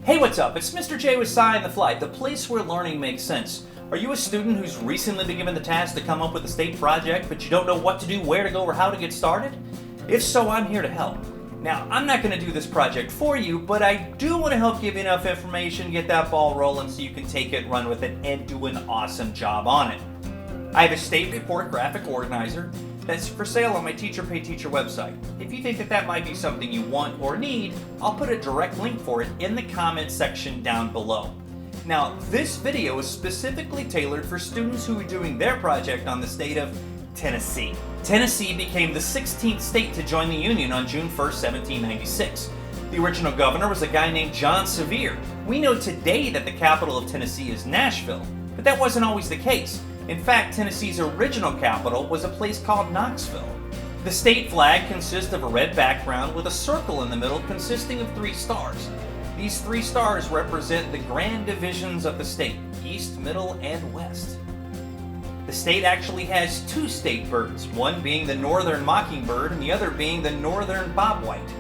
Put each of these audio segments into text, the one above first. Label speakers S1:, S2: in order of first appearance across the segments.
S1: Hey, what's up? It's Mr. J with SciOnTheFly, the place where learning makes sense. Are you a student who's recently been given the task to come up with a state project, but you don't know what to do, where to go, or how to get started? If so, I'm here to help. Now, I'm not going to do this project for you, but I do want to help give you enough information, get that ball rolling so you can take it, run with it, and do an awesome job on it. I have a state report graphic organizer that's for sale on my Teacher Pay Teacher website. If you think that might be something you want or need, I'll put a direct link for it in the comment section down below. Now, this video is specifically tailored for students who are doing their project on the state of Tennessee. Tennessee became the 16th state to join the Union on June 1st, 1796. The original governor was a guy named John Sevier. We know today that the capital of Tennessee is Nashville, but that wasn't always the case. In fact, Tennessee's original capital was a place called Knoxville. The state flag consists of a red background with a circle in the middle consisting of 3 stars. These 3 stars represent the grand divisions of the state, east, middle, and west. The state actually has 2 state birds, one being the northern mockingbird and the other being the northern bobwhite.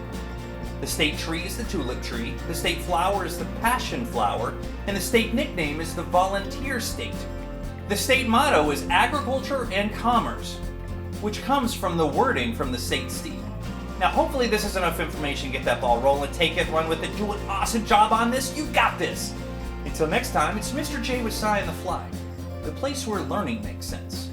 S1: The state tree is the tulip tree, the state flower is the passion flower, and the state nickname is the volunteer state. The state motto is agriculture and commerce, which comes from the wording from the state steed. Now, hopefully this is enough information. Get that ball rolling, take it, run with it, do an awesome job on this. You got this. Until next time, it's Mr. J with SciOnTheFly, the place where learning makes sense.